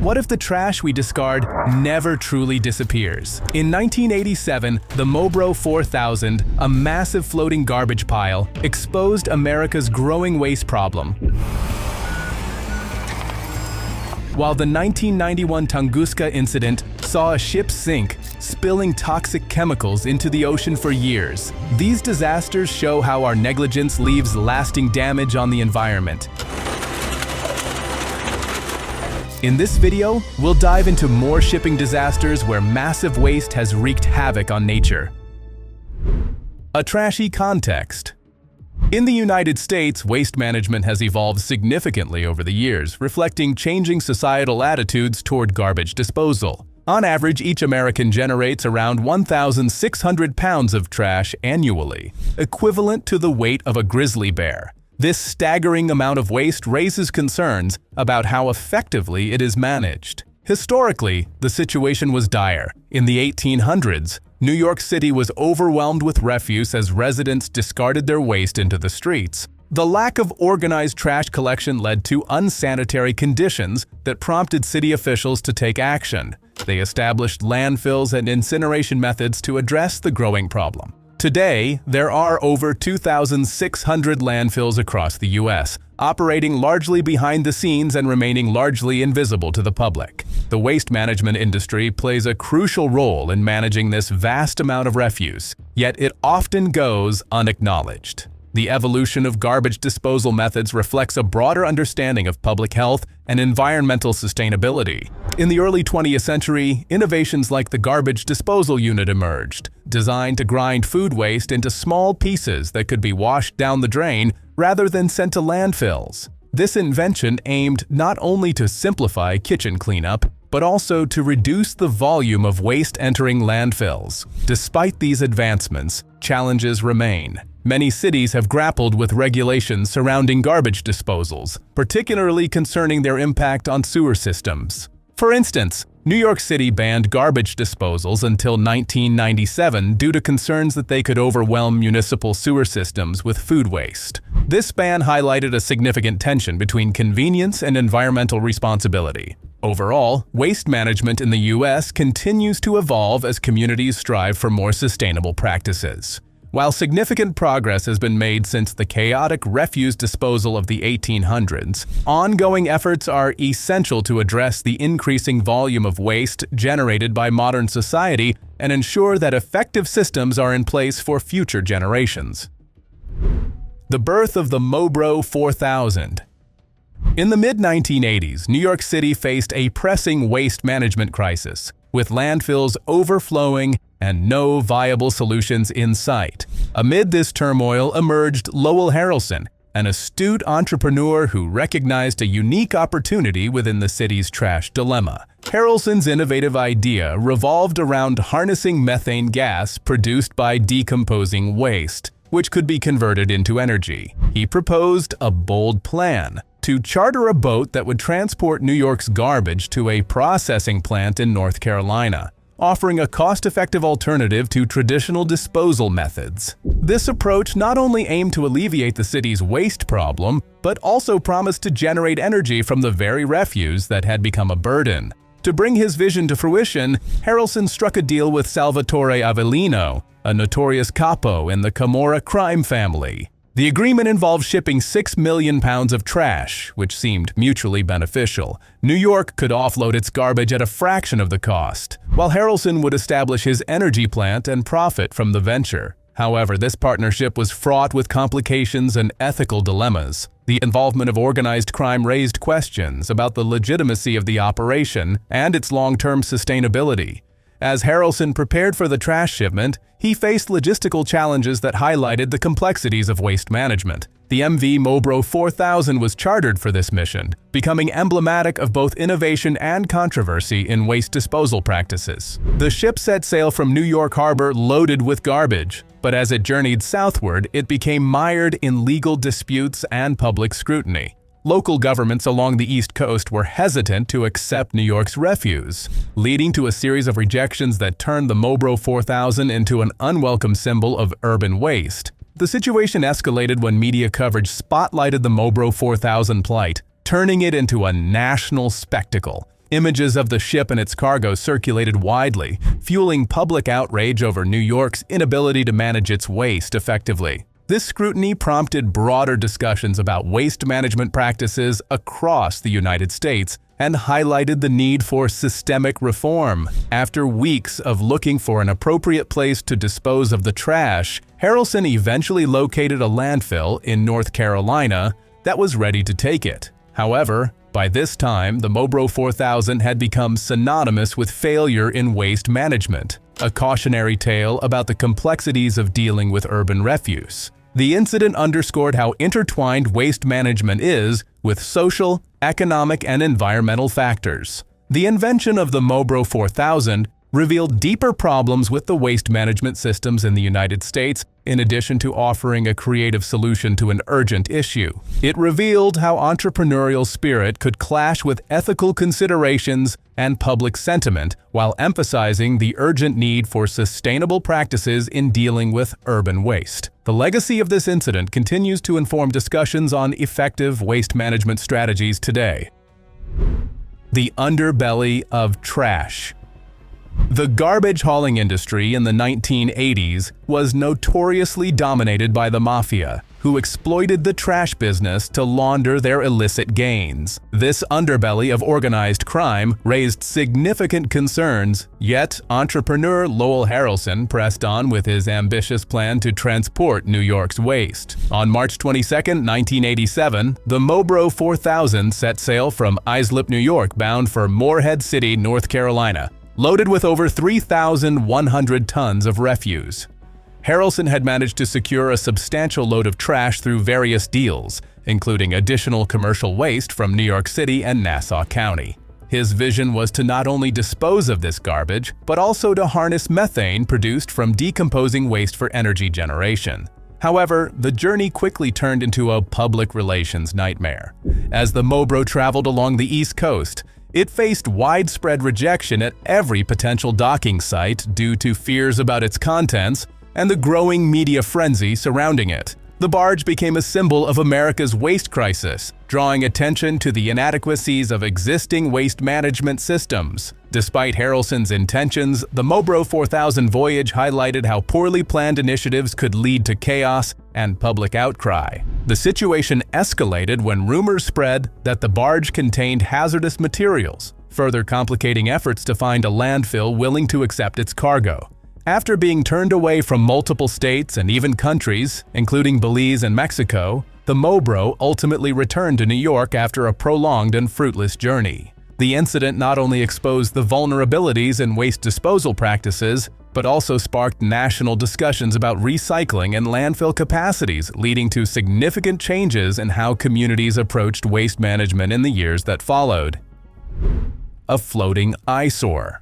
What if the trash we discard never truly disappears? In 1987, the Mobro 4000, a massive floating garbage pile, exposed America's growing waste problem. While the 1991 Tunguska incident saw a ship sink, spilling toxic chemicals into the ocean for years. These disasters show how our negligence leaves lasting damage on the environment. In this video, we'll dive into more shipping disasters where massive waste has wreaked havoc on nature. A trashy context. In the United States, waste management has evolved significantly over the years, reflecting changing societal attitudes toward garbage disposal. On average, each American generates around 1,600 pounds of trash annually, equivalent to the weight of a grizzly bear. This staggering amount of waste raises concerns about how effectively it is managed. Historically, the situation was dire. In the 1800s, New York City was overwhelmed with refuse as residents discarded their waste into the streets. The lack of organized trash collection led to unsanitary conditions that prompted city officials to take action. They established landfills and incineration methods to address the growing problem. Today, there are over 2,600 landfills across the U.S., operating largely behind the scenes and remaining largely invisible to the public. The waste management industry plays a crucial role in managing this vast amount of refuse, yet it often goes unacknowledged. The evolution of garbage disposal methods reflects a broader understanding of public health and environmental sustainability. In the early 20th century, innovations like the garbage disposal unit emerged, designed to grind food waste into small pieces that could be washed down the drain rather than sent to landfills. This invention aimed not only to simplify kitchen cleanup, but also to reduce the volume of waste entering landfills. Despite these advancements, challenges remain. Many cities have grappled with regulations surrounding garbage disposals, particularly concerning their impact on sewer systems. For instance, New York City banned garbage disposals until 1997 due to concerns that they could overwhelm municipal sewer systems with food waste. This ban highlighted a significant tension between convenience and environmental responsibility. Overall, waste management in the U.S. continues to evolve as communities strive for more sustainable practices. While significant progress has been made since the chaotic refuse disposal of the 1800s, ongoing efforts are essential to address the increasing volume of waste generated by modern society and ensure that effective systems are in place for future generations. The birth of the Mobro 4000. In the mid-1980s, New York City faced a pressing waste management crisis, with landfills overflowing and no viable solutions in sight. Amid this turmoil emerged Lowell Harrelson, an astute entrepreneur who recognized a unique opportunity within the city's trash dilemma. Harrelson's innovative idea revolved around harnessing methane gas produced by decomposing waste, which could be converted into energy. He proposed a bold plan: to charter a boat that would transport New York's garbage to a processing plant in North Carolina, offering a cost-effective alternative to traditional disposal methods. This approach not only aimed to alleviate the city's waste problem, but also promised to generate energy from the very refuse that had become a burden. To bring his vision to fruition, Harrelson struck a deal with Salvatore Avellino, a notorious capo in the Camorra crime family. The agreement involved shipping 6 million pounds of trash, which seemed mutually beneficial. New York could offload its garbage at a fraction of the cost, while Harrelson would establish his energy plant and profit from the venture. However, this partnership was fraught with complications and ethical dilemmas. The involvement of organized crime raised questions about the legitimacy of the operation and its long-term sustainability. As Harrelson prepared for the trash shipment, he faced logistical challenges that highlighted the complexities of waste management. The MV Mobro 4000 was chartered for this mission, becoming emblematic of both innovation and controversy in waste disposal practices. The ship set sail from New York Harbor loaded with garbage, but as it journeyed southward, it became mired in legal disputes and public scrutiny. Local governments along the East Coast were hesitant to accept New York's refuse, leading to a series of rejections that turned the Mobro 4000 into an unwelcome symbol of urban waste. The situation escalated when media coverage spotlighted the Mobro 4000 plight, turning it into a national spectacle. Images of the ship and its cargo circulated widely, fueling public outrage over New York's inability to manage its waste effectively. This scrutiny prompted broader discussions about waste management practices across the United States and highlighted the need for systemic reform. After weeks of looking for an appropriate place to dispose of the trash, Harrelson eventually located a landfill in North Carolina that was ready to take it. However, by this time, the Mobro 4000 had become synonymous with failure in waste management, a cautionary tale about the complexities of dealing with urban refuse. The incident underscored how intertwined waste management is with social, economic, and environmental factors. The invention of the Mobro 4000 revealed deeper problems with the waste management systems in the United States, in addition to offering a creative solution to an urgent issue. It revealed how entrepreneurial spirit could clash with ethical considerations and public sentiment, while emphasizing the urgent need for sustainable practices in dealing with urban waste. The legacy of this incident continues to inform discussions on effective waste management strategies today. The underbelly of trash. The garbage hauling industry in the 1980s was notoriously dominated by the mafia, who exploited the trash business to launder their illicit gains. This underbelly of organized crime raised significant concerns, yet entrepreneur Lowell Harrelson pressed on with his ambitious plan to transport New York's waste. On March 22, 1987, the Mobro 4000 set sail from Islip, New York, bound for Morehead City, North Carolina, loaded with over 3,100 tons of refuse. Harrelson had managed to secure a substantial load of trash through various deals, including additional commercial waste from New York City and Nassau County. His vision was to not only dispose of this garbage, but also to harness methane produced from decomposing waste for energy generation. However, the journey quickly turned into a public relations nightmare. As the Mobro traveled along the East Coast, it faced widespread rejection at every potential docking site due to fears about its contents and the growing media frenzy surrounding it. The barge became a symbol of America's waste crisis, drawing attention to the inadequacies of existing waste management systems. Despite Harrelson's intentions, the Mobro 4000 voyage highlighted how poorly planned initiatives could lead to chaos and public outcry. The situation escalated when rumors spread that the barge contained hazardous materials, further complicating efforts to find a landfill willing to accept its cargo. After being turned away from multiple states and even countries, including Belize and Mexico, the Mobro ultimately returned to New York after a prolonged and fruitless journey. The incident not only exposed the vulnerabilities in waste disposal practices, but also sparked national discussions about recycling and landfill capacities, leading to significant changes in how communities approached waste management in the years that followed. A floating eyesore.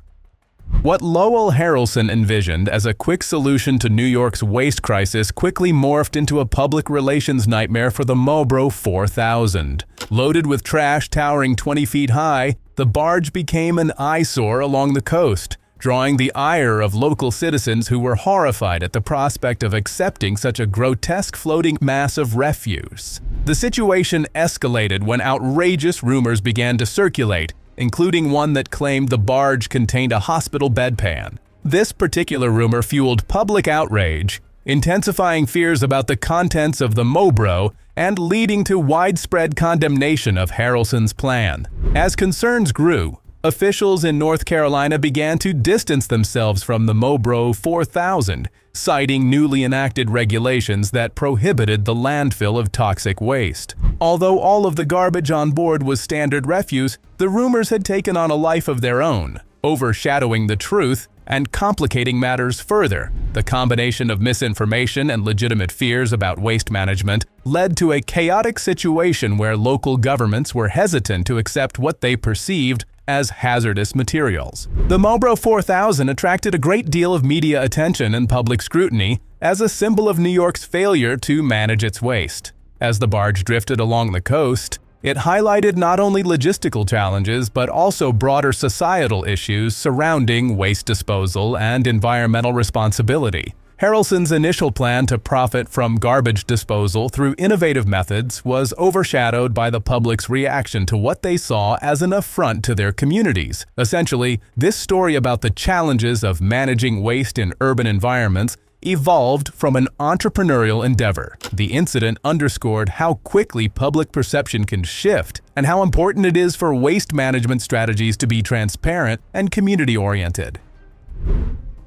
What Lowell Harrelson envisioned as a quick solution to New York's waste crisis quickly morphed into a public relations nightmare for the Mobro 4000. Loaded with trash towering 20 feet high, the barge became an eyesore along the coast, drawing the ire of local citizens who were horrified at the prospect of accepting such a grotesque floating mass of refuse. The situation escalated when outrageous rumors began to circulate, including one that claimed the barge contained a hospital bedpan. This particular rumor fueled public outrage, intensifying fears about the contents of the Mobro and leading to widespread condemnation of Harrelson's plan. As concerns grew, officials in North Carolina began to distance themselves from the Mobro 4000, citing newly enacted regulations that prohibited the landfill of toxic waste. Although all of the garbage on board was standard refuse, the rumors had taken on a life of their own, overshadowing the truth and complicating matters further. The combination of misinformation and legitimate fears about waste management led to a chaotic situation where local governments were hesitant to accept what they perceived as hazardous materials. The Mobro 4000 attracted a great deal of media attention and public scrutiny as a symbol of New York's failure to manage its waste. As the barge drifted along the coast, it highlighted not only logistical challenges but also broader societal issues surrounding waste disposal and environmental responsibility. Harrelson's initial plan to profit from garbage disposal through innovative methods was overshadowed by the public's reaction to what they saw as an affront to their communities. Essentially, this story about the challenges of managing waste in urban environments evolved from an entrepreneurial endeavor. The incident underscored how quickly public perception can shift and how important it is for waste management strategies to be transparent and community-oriented.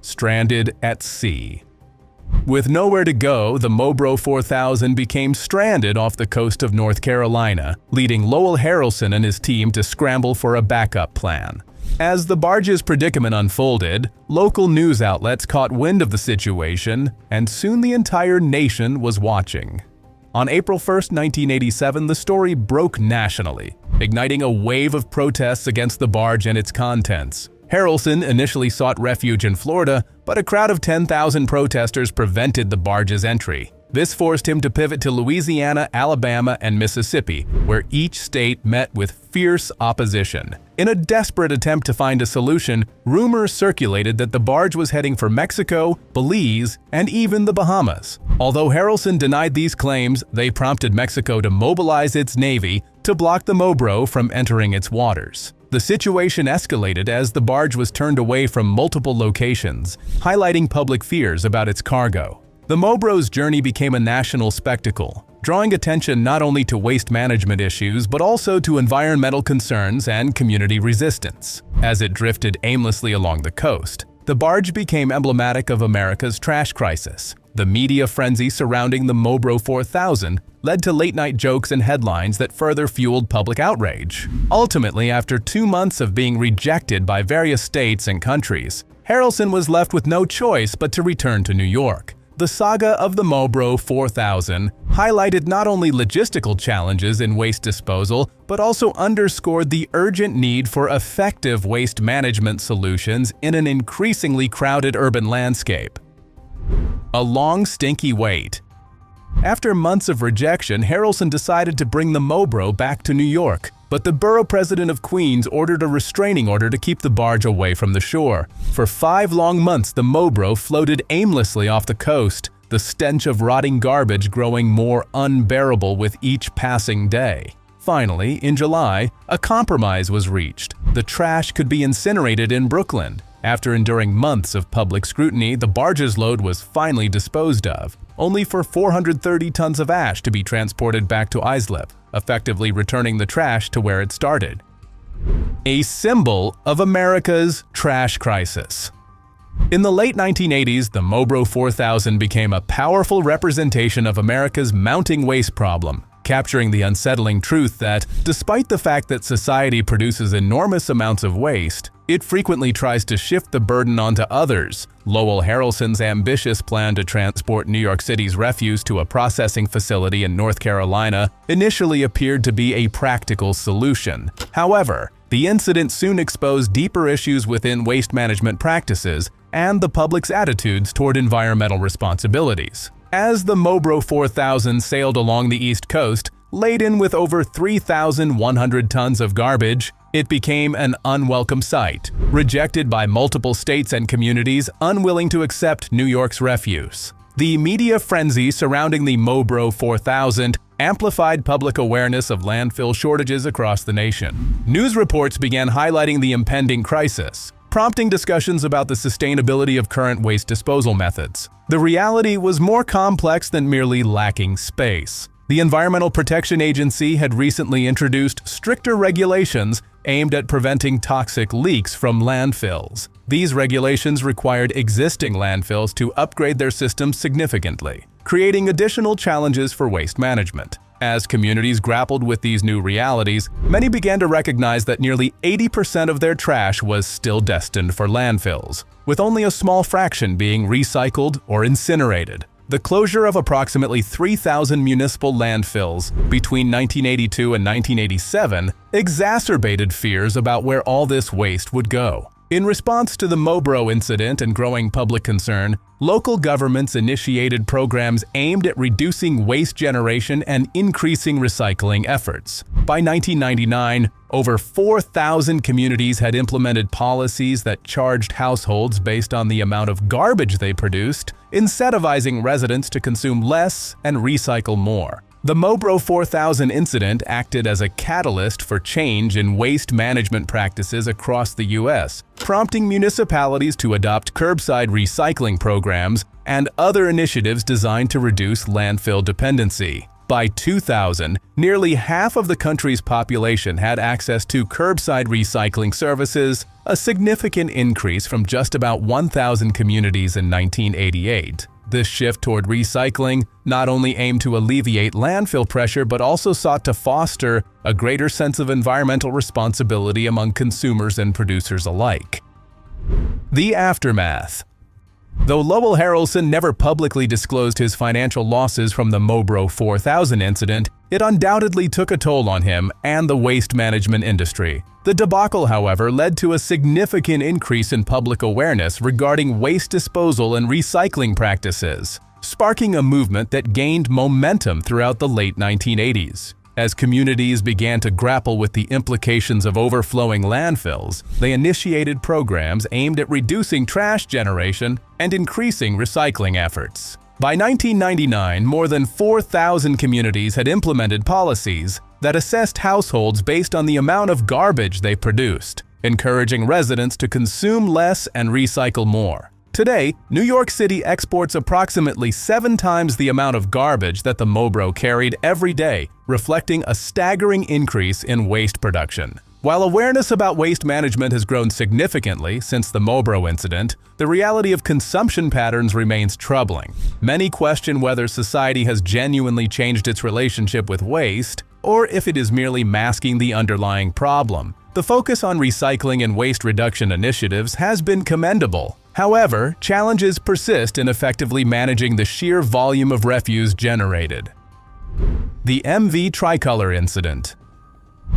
Stranded at sea. With nowhere to go, the Mobro 4000 became stranded off the coast of North Carolina, leading Lowell Harrelson and his team to scramble for a backup plan. As the barge's predicament unfolded, local news outlets caught wind of the situation, and soon the entire nation was watching. On April 1, 1987, the story broke nationally, igniting a wave of protests against the barge and its contents. Harrelson initially sought refuge in Florida, but a crowd of 10,000 protesters prevented the barge's entry. This forced him to pivot to Louisiana, Alabama, and Mississippi, where each state met with fierce opposition. In a desperate attempt to find a solution, rumors circulated that the barge was heading for Mexico, Belize, and even the Bahamas. Although Harrelson denied these claims, they prompted Mexico to mobilize its navy to block the Mobro from entering its waters. The situation escalated as the barge was turned away from multiple locations, highlighting public fears about its cargo. The Mobro's journey became a national spectacle, drawing attention not only to waste management issues but also to environmental concerns and community resistance. As it drifted aimlessly along the coast, the barge became emblematic of America's trash crisis. The media frenzy surrounding the Mobro 4000 led to late-night jokes and headlines that further fueled public outrage. Ultimately, after 2 months of being rejected by various states and countries, Harrelson was left with no choice but to return to New York. The saga of the Mobro 4000 highlighted not only logistical challenges in waste disposal, but also underscored the urgent need for effective waste management solutions in an increasingly crowded urban landscape. A long, stinky wait. After months of rejection, Harrelson decided to bring the Mobro back to New York, but the borough president of Queens ordered a restraining order to keep the barge away from the shore. For 5 long months, the Mobro floated aimlessly off the coast, the stench of rotting garbage growing more unbearable with each passing day. Finally, in July, a compromise was reached. The trash could be incinerated in Brooklyn. After enduring months of public scrutiny, the barge's load was finally disposed of, only for 430 tons of ash to be transported back to Islip, effectively returning the trash to where it started. A symbol of America's trash crisis. In the late 1980s, the Mobro 4000 became a powerful representation of America's mounting waste problem, capturing the unsettling truth that, despite the fact that society produces enormous amounts of waste, it frequently tries to shift the burden onto others. Lowell Harrelson's ambitious plan to transport New York City's refuse to a processing facility in North Carolina initially appeared to be a practical solution. However, the incident soon exposed deeper issues within waste management practices and the public's attitudes toward environmental responsibilities. As the Mobro 4000 sailed along the East Coast, laden with over 3,100 tons of garbage, it became an unwelcome sight, rejected by multiple states and communities unwilling to accept New York's refuse. The media frenzy surrounding the Mobro 4000 amplified public awareness of landfill shortages across the nation. News reports began highlighting the impending crisis, prompting discussions about the sustainability of current waste disposal methods. The reality was more complex than merely lacking space. The Environmental Protection Agency had recently introduced stricter regulations aimed at preventing toxic leaks from landfills. These regulations required existing landfills to upgrade their systems significantly, creating additional challenges for waste management. As communities grappled with these new realities, many began to recognize that nearly 80% of their trash was still destined for landfills, with only a small fraction being recycled or incinerated. The closure of approximately 3,000 municipal landfills between 1982 and 1987 exacerbated fears about where all this waste would go. In response to the Mobro incident and growing public concern, local governments initiated programs aimed at reducing waste generation and increasing recycling efforts. By 1999, over 4,000 communities had implemented policies that charged households based on the amount of garbage they produced incentivizing residents to consume less and recycle more. The Mobro 4000 incident acted as a catalyst for change in waste management practices across the U.S., prompting municipalities to adopt curbside recycling programs and other initiatives designed to reduce landfill dependency. By 2000, nearly half of the country's population had access to curbside recycling services, a significant increase from just about 1,000 communities in 1988. This shift toward recycling not only aimed to alleviate landfill pressure but also sought to foster a greater sense of environmental responsibility among consumers and producers alike. The aftermath. Though Lowell Harrelson never publicly disclosed his financial losses from the Mobro 4000 incident, it undoubtedly took a toll on him and the waste management industry. The debacle, however, led to a significant increase in public awareness regarding waste disposal and recycling practices, sparking a movement that gained momentum throughout the late 1980s. As communities began to grapple with the implications of overflowing landfills, they initiated programs aimed at reducing trash generation and increasing recycling efforts. By 1999, more than 4,000 communities had implemented policies that assessed households based on the amount of garbage they produced, encouraging residents to consume less and recycle more. Today, New York City exports approximately 7 times the amount of garbage that the Mobro carried every day, reflecting a staggering increase in waste production. While awareness about waste management has grown significantly since the Mobro incident, the reality of consumption patterns remains troubling. Many question whether society has genuinely changed its relationship with waste, or if it is merely masking the underlying problem. The focus on recycling and waste reduction initiatives has been commendable. However, challenges persist in effectively managing the sheer volume of refuse generated. The MV Tricolor Incident.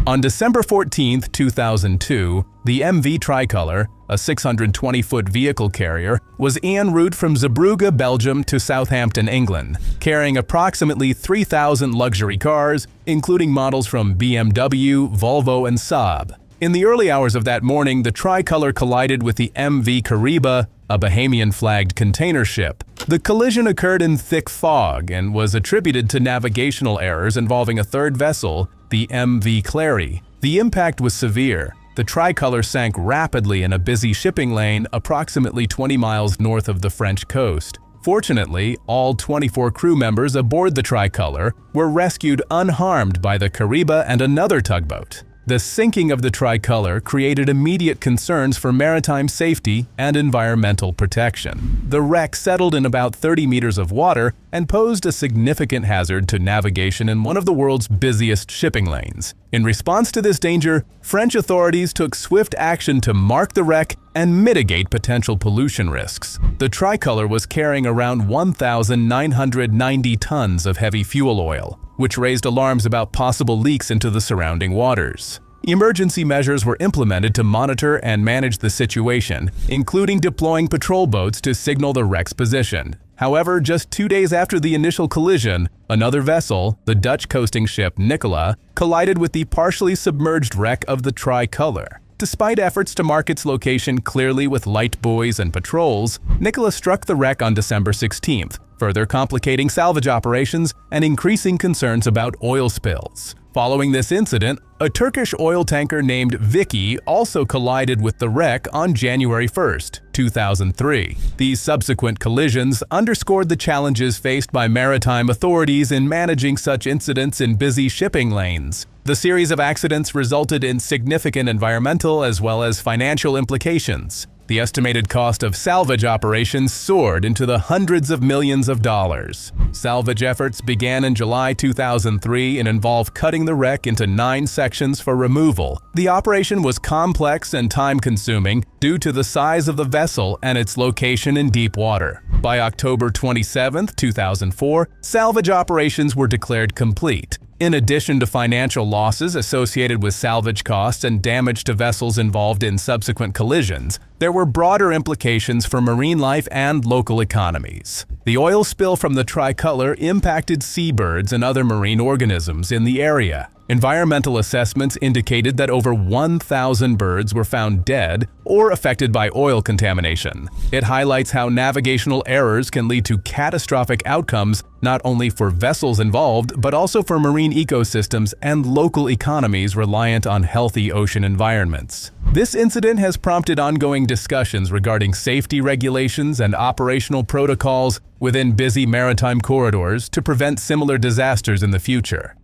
On December 14, 2002, the MV Tricolor, a 620-foot vehicle carrier, was en route from Zeebrugge, Belgium to Southampton, England, carrying approximately 3,000 luxury cars, including models from BMW, Volvo, and Saab. In the early hours of that morning, the Tricolor collided with the MV Kariba, a Bahamian-flagged container ship. The collision occurred in thick fog and was attributed to navigational errors involving a third vessel, the MV Clary. The impact was severe. The Tricolor sank rapidly in a busy shipping lane approximately 20 miles north of the French coast. Fortunately, all 24 crew members aboard the Tricolor were rescued unharmed by the Kariba and another tugboat. The sinking of the Tricolor created immediate concerns for maritime safety and environmental protection. The wreck settled in about 30 meters of water and posed a significant hazard to navigation in one of the world's busiest shipping lanes. In response to this danger, French authorities took swift action to mark the wreck and mitigate potential pollution risks. The Tricolor was carrying around 1,990 tons of heavy fuel oil, which raised alarms about possible leaks into the surrounding waters. Emergency measures were implemented to monitor and manage the situation, including deploying patrol boats to signal the wreck's position. However, just 2 days after the initial collision, another vessel, the Dutch coasting ship Nicola, collided with the partially submerged wreck of the Tricolor. Despite efforts to mark its location clearly with light buoys and patrols, Nicola struck the wreck on December 16th, further complicating salvage operations and increasing concerns about oil spills. Following this incident, a Turkish oil tanker named Vicky also collided with the wreck on January 1, 2003. These subsequent collisions underscored the challenges faced by maritime authorities in managing such incidents in busy shipping lanes. The series of accidents resulted in significant environmental as well as financial implications. The estimated cost of salvage operations soared into the hundreds of millions of dollars. Salvage efforts began in July 2003 and involved cutting the wreck into 9 sections for removal. The operation was complex and time-consuming due to the size of the vessel and its location in deep water. By October 27, 2004, salvage operations were declared complete. In addition to financial losses associated with salvage costs and damage to vessels involved in subsequent collisions, there were broader implications for marine life and local economies. The oil spill from the Tricolor impacted seabirds and other marine organisms in the area. Environmental assessments indicated that over 1,000 birds were found dead or affected by oil contamination. It highlights how navigational errors can lead to catastrophic outcomes not only for vessels involved, but also for marine ecosystems and local economies reliant on healthy ocean environments. This incident has prompted ongoing discussions regarding safety regulations and operational protocols within busy maritime corridors to prevent similar disasters in the future.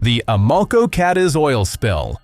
The Amoco Cadiz oil spill.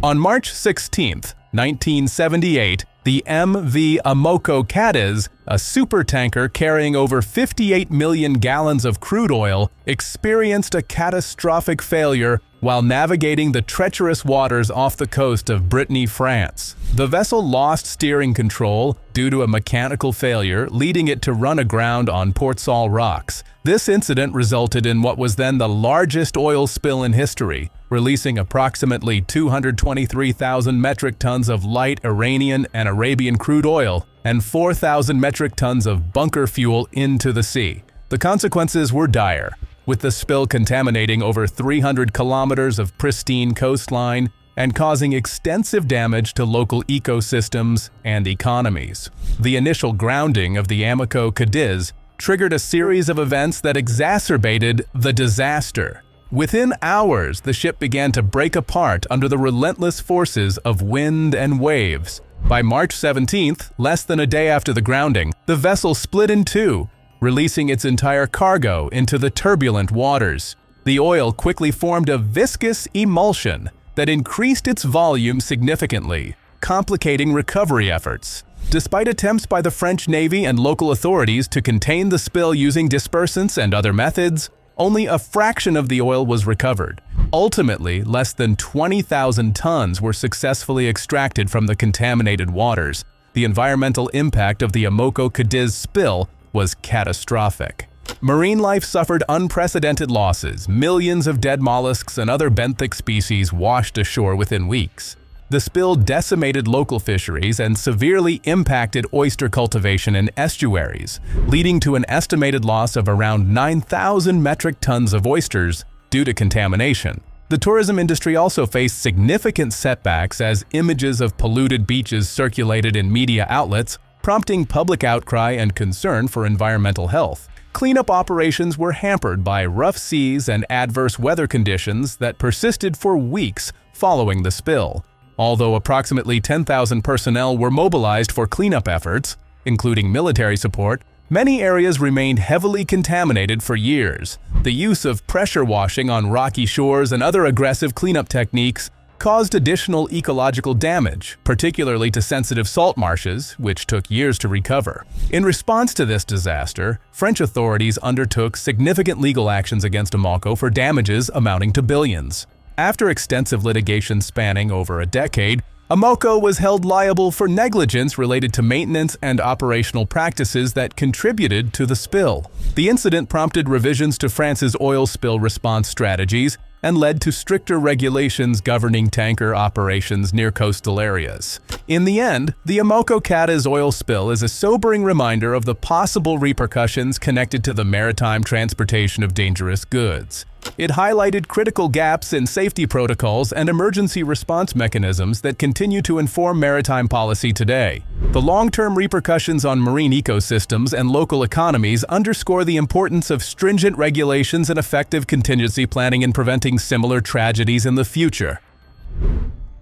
On March 16, 1978, the MV Amoco Cadiz, a supertanker carrying over 58 million gallons of crude oil, experienced a catastrophic failure while navigating the treacherous waters off the coast of Brittany, France. The vessel lost steering control due to a mechanical failure, leading it to run aground on Port Saul rocks. This incident resulted in what was then the largest oil spill in history, releasing approximately 223,000 metric tons of light Iranian and Arabian crude oil and 4,000 metric tons of bunker fuel into the sea. The consequences were dire, with the spill contaminating over 300 kilometers of pristine coastline and causing extensive damage to local ecosystems and economies. The initial grounding of the Amoco Cadiz triggered a series of events that exacerbated the disaster. Within hours, the ship began to break apart under the relentless forces of wind and waves. By March 17th, less than a day after the grounding, the vessel split in two, releasing its entire cargo into the turbulent waters. The oil quickly formed a viscous emulsion that increased its volume significantly, complicating recovery efforts. Despite attempts by the French Navy and local authorities to contain the spill using dispersants and other methods, only a fraction of the oil was recovered. Ultimately, less than 20,000 tons were successfully extracted from the contaminated waters. The environmental impact of the Amoco Cadiz spill was catastrophic. Marine life suffered unprecedented losses. Millions of dead mollusks and other benthic species washed ashore within weeks. The spill decimated local fisheries and severely impacted oyster cultivation in estuaries, leading to an estimated loss of around 9,000 metric tons of oysters due to contamination. The tourism industry also faced significant setbacks as images of polluted beaches circulated in media outlets, prompting public outcry and concern for environmental health. Cleanup operations were hampered by rough seas and adverse weather conditions that persisted for weeks following the spill. Although approximately 10,000 personnel were mobilized for cleanup efforts, including military support, many areas remained heavily contaminated for years. The use of pressure washing on rocky shores and other aggressive cleanup techniques caused additional ecological damage, particularly to sensitive salt marshes, which took years to recover. In response to this disaster, French authorities undertook significant legal actions against Amoco for damages amounting to billions. After extensive litigation spanning over a decade, Amoco was held liable for negligence related to maintenance and operational practices that contributed to the spill. The incident prompted revisions to France's oil spill response strategies and led to stricter regulations governing tanker operations near coastal areas. In the end, the Amoco Cadiz oil spill is a sobering reminder of the possible repercussions connected to the maritime transportation of dangerous goods. It highlighted critical gaps in safety protocols and emergency response mechanisms that continue to inform maritime policy today. The long-term repercussions on marine ecosystems and local economies underscore the importance of stringent regulations and effective contingency planning in preventing similar tragedies in the future.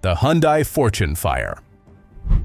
The Hyundai Fortune Fire.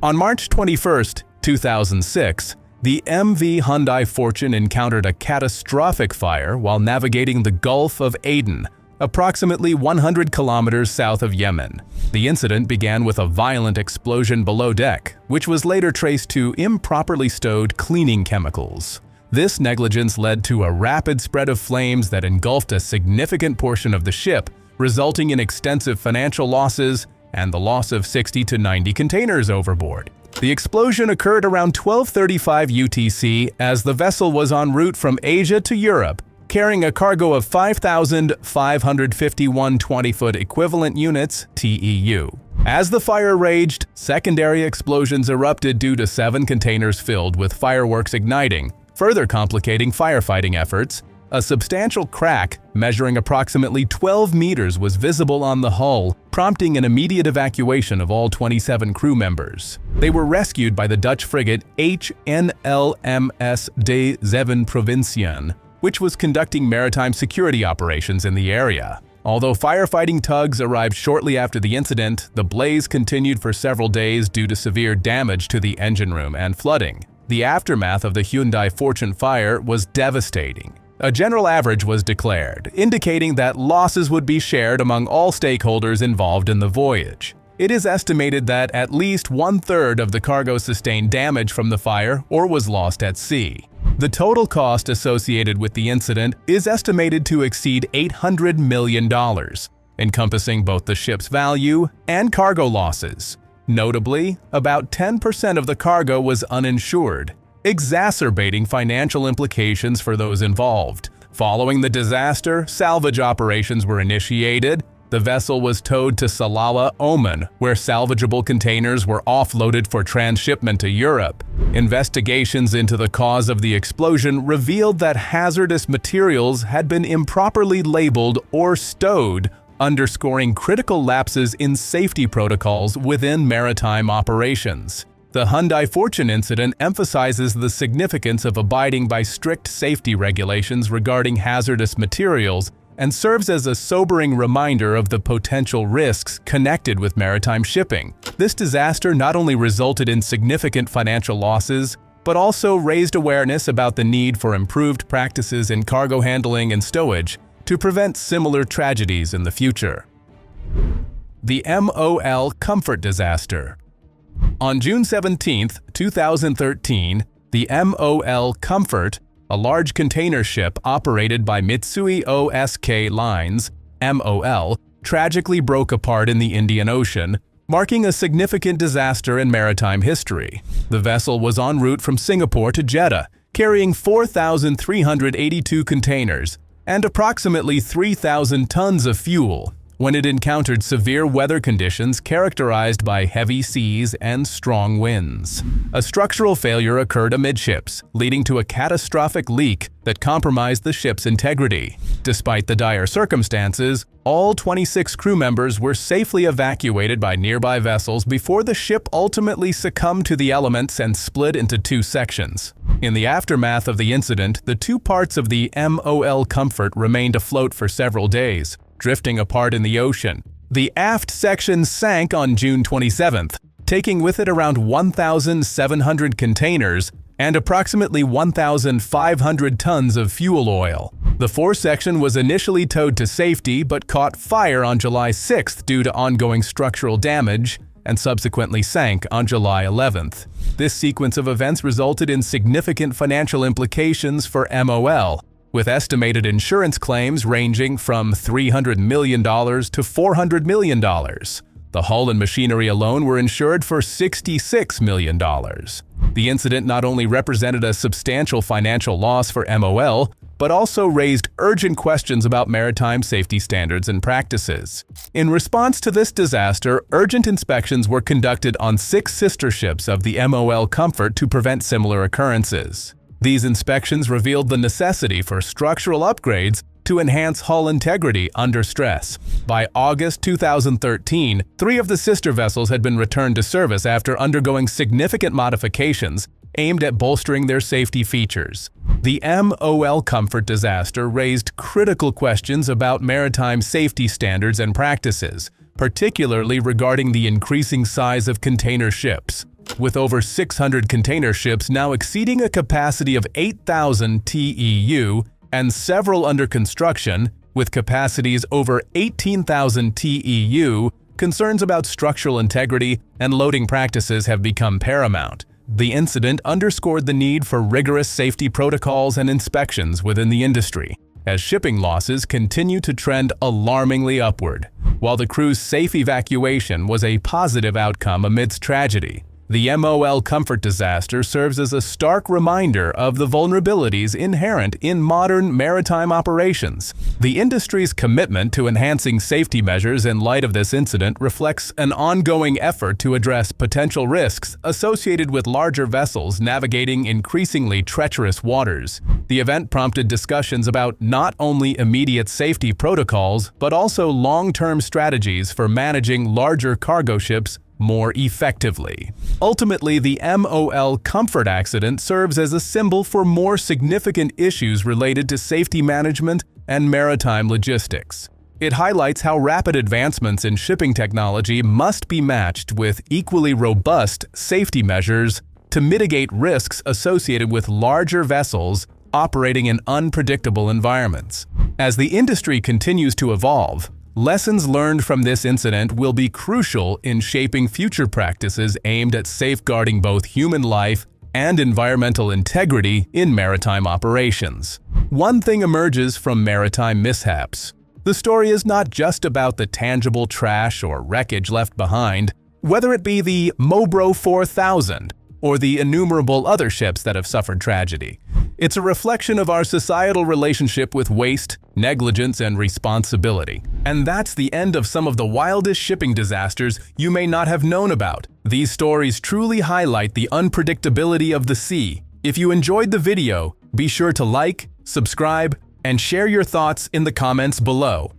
On March 21, 2006, the MV Hyundai Fortune encountered a catastrophic fire while navigating the Gulf of Aden, approximately 100 kilometers south of Yemen. The incident began with a violent explosion below deck, which was later traced to improperly stowed cleaning chemicals. This negligence led to a rapid spread of flames that engulfed a significant portion of the ship, resulting in extensive financial losses and the loss of 60 to 90 containers overboard. The explosion occurred around 12:35 UTC as the vessel was en route from Asia to Europe, carrying a cargo of 5,551 20-foot equivalent units (TEU). As the fire raged, secondary explosions erupted due to 7 containers filled with fireworks igniting, further complicating firefighting efforts. A substantial crack, measuring approximately 12 meters, was visible on the hull, prompting an immediate evacuation of all 27 crew members. They were rescued by the Dutch frigate HNLMS de Zeven Provinciën, which was conducting maritime security operations in the area. Although firefighting tugs arrived shortly after the incident, the blaze continued for several days due to severe damage to the engine room and flooding. The aftermath of the Hyundai Fortune fire was devastating. A general average was declared, indicating that losses would be shared among all stakeholders involved in the voyage. It is estimated that at least 1/3 of the cargo sustained damage from the fire or was lost at sea. The total cost associated with the incident is estimated to exceed $800 million, encompassing both the ship's value and cargo losses. Notably, about 10% of the cargo was uninsured, exacerbating financial implications for those involved. Following the disaster, salvage operations were initiated. The vessel was towed to Salalah, Oman, where salvageable containers were offloaded for transshipment to Europe. Investigations into the cause of the explosion revealed that hazardous materials had been improperly labeled or stowed, underscoring critical lapses in safety protocols within maritime operations. The Hyundai Fortune incident emphasizes the significance of abiding by strict safety regulations regarding hazardous materials and serves as a sobering reminder of the potential risks connected with maritime shipping. This disaster not only resulted in significant financial losses, but also raised awareness about the need for improved practices in cargo handling and stowage to prevent similar tragedies in the future. The MOL Comfort disaster. On June 17, 2013, the MOL Comfort, a large container ship operated by Mitsui O.S.K. Lines, MOL, tragically broke apart in the Indian Ocean, marking a significant disaster in maritime history. The vessel was en route from Singapore to Jeddah, carrying 4,382 containers and approximately 3,000 tons of fuel, when it encountered severe weather conditions characterized by heavy seas and strong winds. A structural failure occurred amidships, leading to a catastrophic leak that compromised the ship's integrity. Despite the dire circumstances, all 26 crew members were safely evacuated by nearby vessels before the ship ultimately succumbed to the elements and split into two sections. In the aftermath of the incident, the two parts of the MOL Comfort remained afloat for several days, drifting apart in the ocean. The aft section sank on June 27th, taking with it around 1,700 containers and approximately 1,500 tons of fuel oil. The foresection was initially towed to safety but caught fire on July 6th due to ongoing structural damage and subsequently sank on July 11th. This sequence of events resulted in significant financial implications for MOL, with estimated insurance claims ranging from $300 million to $400 million. The hull and machinery alone were insured for $66 million. The incident not only represented a substantial financial loss for MOL, but also raised urgent questions about maritime safety standards and practices. In response to this disaster, urgent inspections were conducted on 6 sister ships of the MOL Comfort to prevent similar occurrences. These inspections revealed the necessity for structural upgrades to enhance hull integrity under stress. By August 2013, 3 of the sister vessels had been returned to service after undergoing significant modifications aimed at bolstering their safety features. The MOL Comfort disaster raised critical questions about maritime safety standards and practices, particularly regarding the increasing size of container ships. With over 600 container ships now exceeding a capacity of 8,000 TEU and several under construction, with capacities over 18,000 TEU, concerns about structural integrity and loading practices have become paramount. The incident underscored the need for rigorous safety protocols and inspections within the industry, as shipping losses continue to trend alarmingly upward. While the crew's safe evacuation was a positive outcome amidst tragedy, The MOL comfort disaster serves as a stark reminder of the vulnerabilities inherent in modern maritime operations. The industry's commitment to enhancing safety measures in light of this incident reflects an ongoing effort to address potential risks associated with larger vessels navigating increasingly treacherous waters. The event prompted discussions about not only immediate safety protocols, but also long-term strategies for managing larger cargo ships more effectively. Ultimately, the MOL comfort accident serves as a symbol for more significant issues related to safety management and maritime logistics. It highlights how rapid advancements in shipping technology must be matched with equally robust safety measures to mitigate risks associated with larger vessels operating in unpredictable environments. As the industry continues to evolve, lessons learned from this incident will be crucial in shaping future practices aimed at safeguarding both human life and environmental integrity in maritime operations. One thing emerges from maritime mishaps. The story is not just about the tangible trash or wreckage left behind, whether it be the Mobro 4000 or the innumerable other ships that have suffered tragedy. It's a reflection of our societal relationship with waste, negligence, and responsibility. And that's the end of some of the wildest shipping disasters you may not have known about. These stories truly highlight the unpredictability of the sea. If you enjoyed the video, be sure to like, subscribe, and share your thoughts in the comments below.